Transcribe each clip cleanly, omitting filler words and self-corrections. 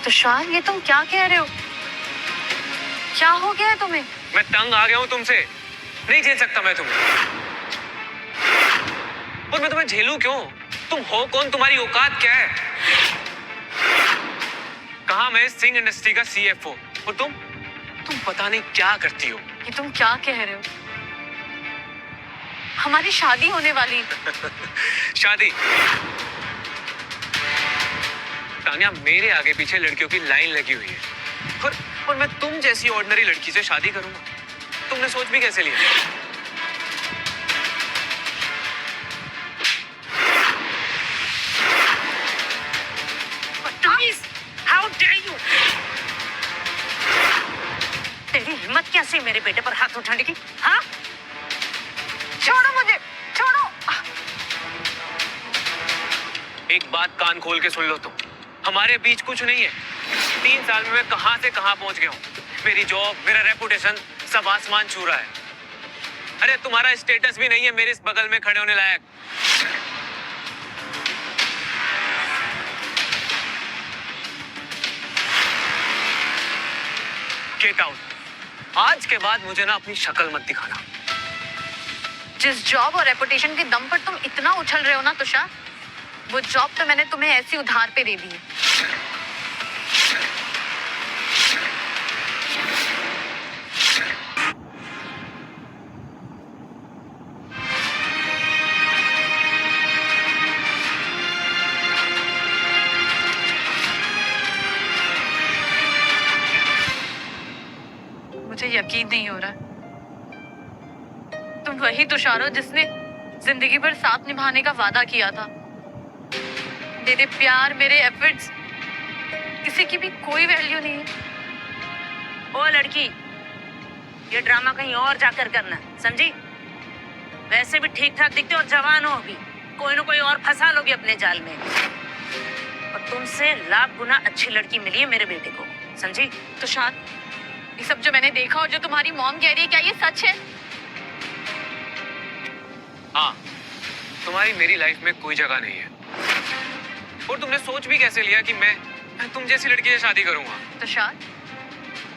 तुषार, ये तुम क्या कह रहे हो? क्या हो गया है तुम्हें? मैं तंग आ गया हूँ तुमसे। नहीं झेल सकता मैं तुम्हें। और मैं तुम्हें झेलूं क्यों? तुम हो कौन? तुम्हारी औकात क्या है? कहा मैं सिंह इंडस्ट्री का CFO और तुम पता नहीं क्या करती हो। ये तुम क्या कह रहे हो? हमारी शादी होने वाली। शादी? तान्या, मेरे आगे पीछे लड़कियों की लाइन लगी हुई है और मैं तुम जैसी ऑर्डिनरी लड़की से शादी करूंगा? तुमने सोच भी कैसे लिया? How dare you? तेरी हिम्मत कैसे मेरे बेटे पर हाथ उठाने की? हाँ? छोड़ो मुझे, छोड़ो। एक बात कान खोल के सुन लो तुम। हमारे बीच कुछ नहीं है। 3 साल में मैं कहां से कहां पहुंच गया हूं। मेरी जॉब, मेरा रेपुटेशन सब आसमान छू रहा है। अरे तुम्हारा स्टेटस भी नहीं है मेरे इस बगल में खड़े होने लायक। Get out. आज के बाद मुझे ना अपनी शक्ल मत दिखाना। जिस जॉब और रेपुटेशन के दम पर तुम इतना उछल रहे हो ना तुषार, वो जॉब तो मैंने तुम्हें ऐसी उधार पे दे दी है। मुझे यकीन नहीं हो रहा। तुम वही तुषार हो जिसने जिंदगी भर साथ निभाने का वादा किया था। मेरे प्यार, मेरे एफर्ट्स, किसी की भी कोई वैल्यू नहीं है। ओ लड़की, ये ड्रामा कहीं और जाकर करना, समझी? वैसे भी ठीक ठाक दिखते और जवान हो अभी। कोई ना कोई और फंसा लोगी अपने जाल में। और तुमसे लाख गुना अच्छी लड़की मिली है मेरे बेटे को, समझी? तुषार, ये सब जो मैंने देखा और जो तुम्हारी मॉम कह रही है, क्या ये सच है? हाँ, तुम्हारी मेरी लाइफ में कोई जगह नहीं है। और तुमने सोच भी कैसे लिया कि मैं तुम जैसी लड़की से शादी करूंगा? तुषार,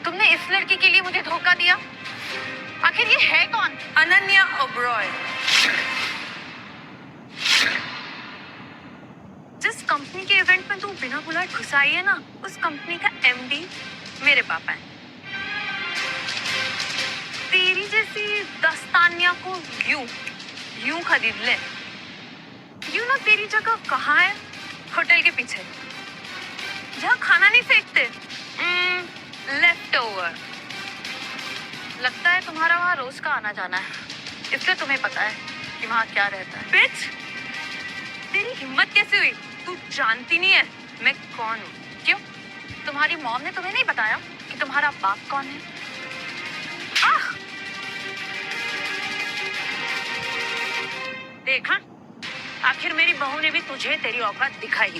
तुमने इस लड़की के लिए मुझे धोखा दिया। आखिर ये है कौन? अनन्या ओबरॉय। जिस कंपनी के इवेंट में तू बिना बुलाए घुस आई है ना, उस कंपनी का MD मेरे पापा है। तेरी जैसी दस्तानिया को यूं खरीद ले। यू नो तेरी जगह कहाँ है? होटल के पीछे, जहाँ खाना नहीं फेंकते। Left over. लगता है तुम्हारा वहाँ रोज का आना जाना है, इसलिए तुम्हें पता है कि वहाँ क्या रहता है। बिच, तेरी हिम्मत कैसे हुई? तू जानती नहीं है मैं कौन हूँ? क्यों? तुम्हारी मॉम ने तुम्हें नहीं बताया कि तुम्हारा बाप कौन है? आह! देखा, आखिर मेरी बहू ने भी तुझे तेरी औकात दिखाई दी।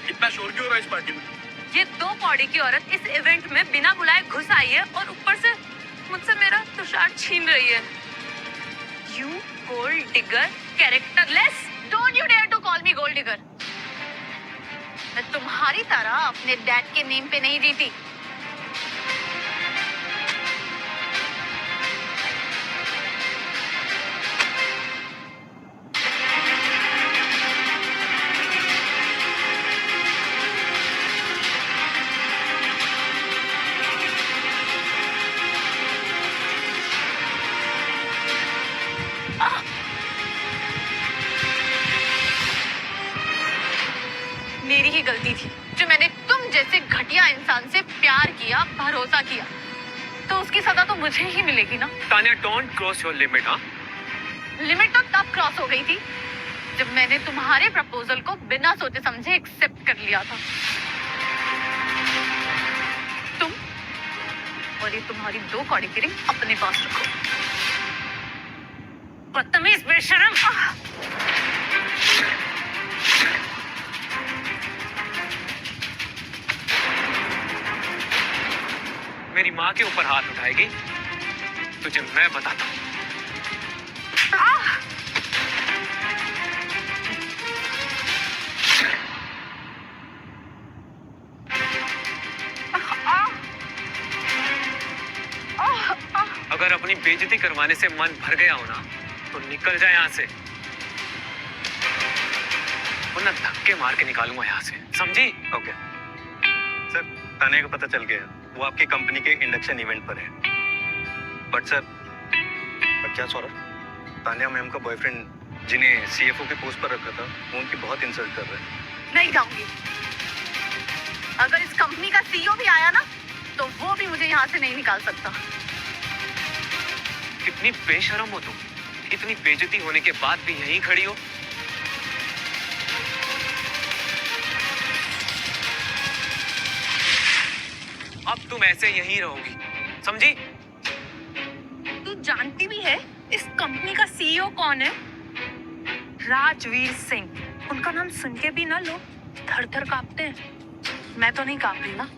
कितना शोर क्यों हो रहा है इस पार्टी में? ये 2 कौड़ी की औरत इस इवेंट में बिना बुलाए घुस आई है और ऊपर से मुझसे मेरा तुषार छीन रही है। You gold digger, characterless, don't you dare to call me gold digger. मैं तुम्हारी तरह अपने डैड के नेम पे नहीं जीती। मेरी ही गलती थी जो मैंने तुम जैसे घटिया इंसान से प्यार किया, भरोसा किया। तो उसकी सजा तो मुझे ही मिलेगी ना। Tanya, don't cross your limit. हाँ, लिमिट तो तब क्रॉस हो गई थी जब मैंने तुम्हारे प्रपोजल को बिना सोचे समझे एक्सेप्ट कर लिया था। तुम और ये तुम्हारी 2 कौड़ी की रिंग अपने पास रखो। बदतमीज, बेशरम। मेरी माँ के ऊपर हाथ उठाएगी तुझे मैं बताता हूँ। अगर अपनी बेइज्जती करवाने से मन भर गया हो ना तो निकल जाए यहाँ से, वरना धक्के मार के निकालूंगा यहाँ से, समझी? ओके सर, तान्या को पता चल गया वो आपकी कंपनी के इंडक्शन इवेंट पर है। बट क्या सौरभ, तान्या मैम का बॉयफ्रेंड जिन्हें सीएफओ की पोस्ट पर रखा था वो उनकी बहुत इंसल्ट कर रहे हैं। नहीं जाऊंगी। अगर इस कंपनी का सीईओ भी आया ना तो वो भी मुझे यहाँ से नहीं निकाल सकता। कितनी बेशरम हो तुम, इतनी बेइज्जती होने के बाद भी यहीं खड़ी हो। अब तुम ऐसे यहीं रहोगी, समझी? तू जानती भी है इस कंपनी का सीईओ कौन है? राजवीर सिंह। उनका नाम सुन के भी ना लोग थर थर कांपते हैं। मैं तो नहीं कांप रही ना।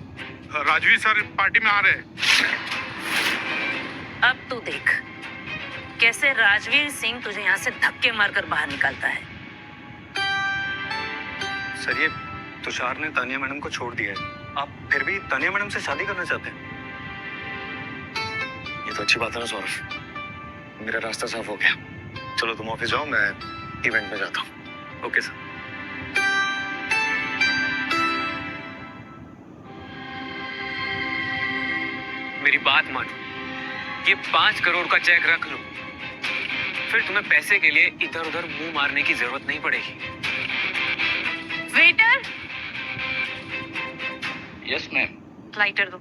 राजवीर सर पार्टी में आ रहे हैं। अब तू देख कैसे राजवीर सिंह तुझे यहाँ से धक्के मारकर बाहर निकालता है। सर ये तुषार ने तान्या मैडम को छोड़ दिया है, आप फिर भी तान्या मैडम से शादी करना चाहते हैं? ये तो अच्छी बात है ना सौरभ, मेरा रास्ता साफ हो गया। चलो तुम ऑफिस जाओ, मैं इवेंट में जाता हूँ। Okay sir. मेरी बात मानो, ये 5 करोड़ का चेक रख लो, फिर तुम्हें पैसे के लिए इधर उधर मुंह मारने की जरूरत नहीं पड़ेगी। Waiter, yes ma'am. लाइटर दो।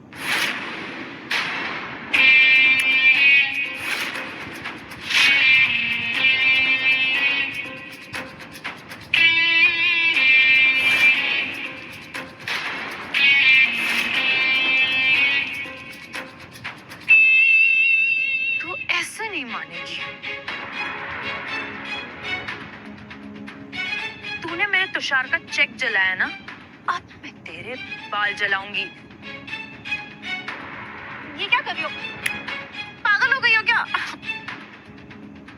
तू ऐसे नहीं मानेगी। तूने मेरे तुषार का चेक जलाया ना, अब मैं तेरे बाल जलाऊंगी। ये क्या कर रही हो? पागल हो गई हो क्या?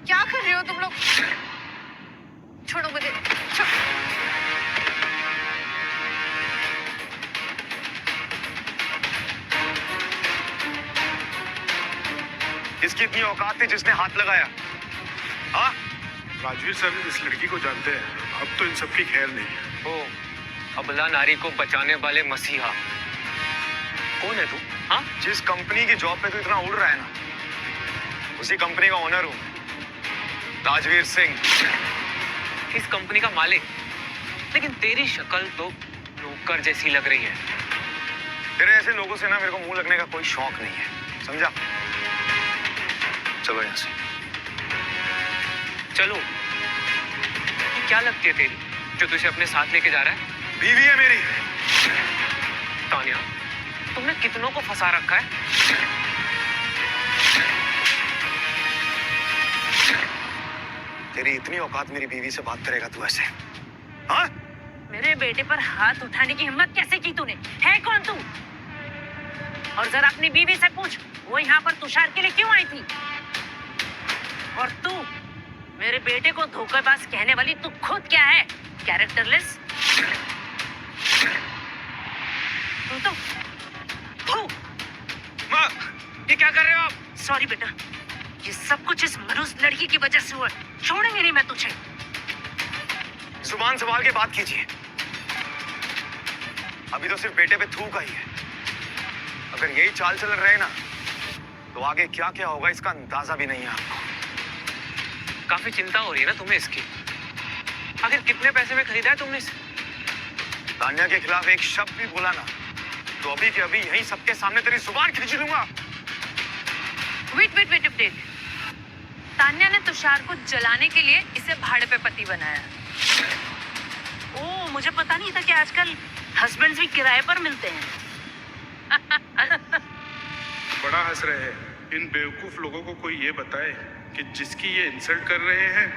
क्या कर रहे हो तुम लोग? छोड़ो मुझे। इसकी इतनी औकात थी जिसने हाथ लगाया? हाँ, राजवीर सर इस लड़की को जानते हैं, अब तो इन सब की खैर नहीं है। ओ, अबला नारी को बचाने वाले मसीहा। कौन है तू? हाँ, जिस कंपनी की जॉब पे तू इतना उड़ रहा है ना, उसी कंपनी का ओनर हूँ, राजवीर सिंह। इस कंपनी का मालिक? लेकिन तेरी शक्ल तो नौकर जैसी लग रही है। तेरे ऐसे लोगों से ना मेरे को मुंह लगने का कोई शौक नहीं है, समझा? चलो यहाँ से। चलो, ये क्या लगती है तेरी जो तुझे अपने साथ लेके जा रहा है? बीवी है मेरी। तान्या, तुमने कितनों को फंसा रखा है? तेरी इतनी औकात मेरी बीवी से बात करेगा तू ऐसे? हाँ? मेरे बेटे पर हाथ उठाने की हिम्मत कैसे की तूने? है कौन तू? और जरा अपनी बीवी से पूछ, वो यहाँ पर तुषार के लिए क्यों आई थी? और तू मेरे बेटे को धोखेबाज कहने वाली तू खुद क्या है? कैरेक्टरलेस। तू तो माँ, ये क्या कर रहे हो आप? सॉरी बेटा, ये सब कुछ इस मनुष्य लड़की की वजह से हुआ। छोड़ूंगी नहीं मैं तुझे। जुबान संभाल के बात कीजिए, अभी तो सिर्फ बेटे पे थूक आई है। अगर यही चाल चल रहे ना तो आगे क्या क्या होगा इसका अंदाजा भी नहीं है आपको। काफी चिंता हो रही है ना तुम्हें इसकी? आखिर कितने पैसे में खरीदा है तुमने इसे? तान्या के खिलाफ एक शब्द भी बोला ना तो अभी के अभी यहीं सबके सामने तेरी जुबान खींच लूंगा। वेट। तान्या ने तुषार को जलाने के लिए इसे भाड़े पे पति बनाया। ओ, मुझे पता नहीं था कि आजकल हस्बैंड्स भी किराए पर मिलते हैं। बड़ा हंस रहे हैं। इन बेवकूफ लोगों को कोई ये बताए कि जिसकी ये इंसल्ट कर रहे हैं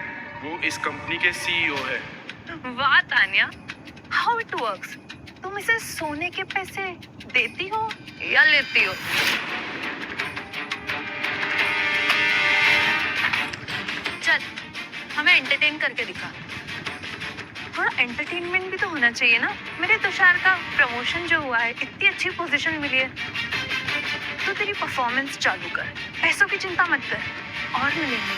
वो इस कंपनी के सीईओ है। वाह तान्या, हाउ इट वर्क्स। तुम इसे सोने के पैसे देती हो या लेती हो? चल, हमें एंटरटेन करके दिखा। थोड़ा एंटरटेनमेंट भी तो होना चाहिए ना। मेरे तुषार का प्रमोशन जो हुआ है, इतनी अच्छी पोजीशन मिली है। तो तेरी परफॉर्मेंस चालू कर, पैसों की चिंता मत कर, और मिलेंगे।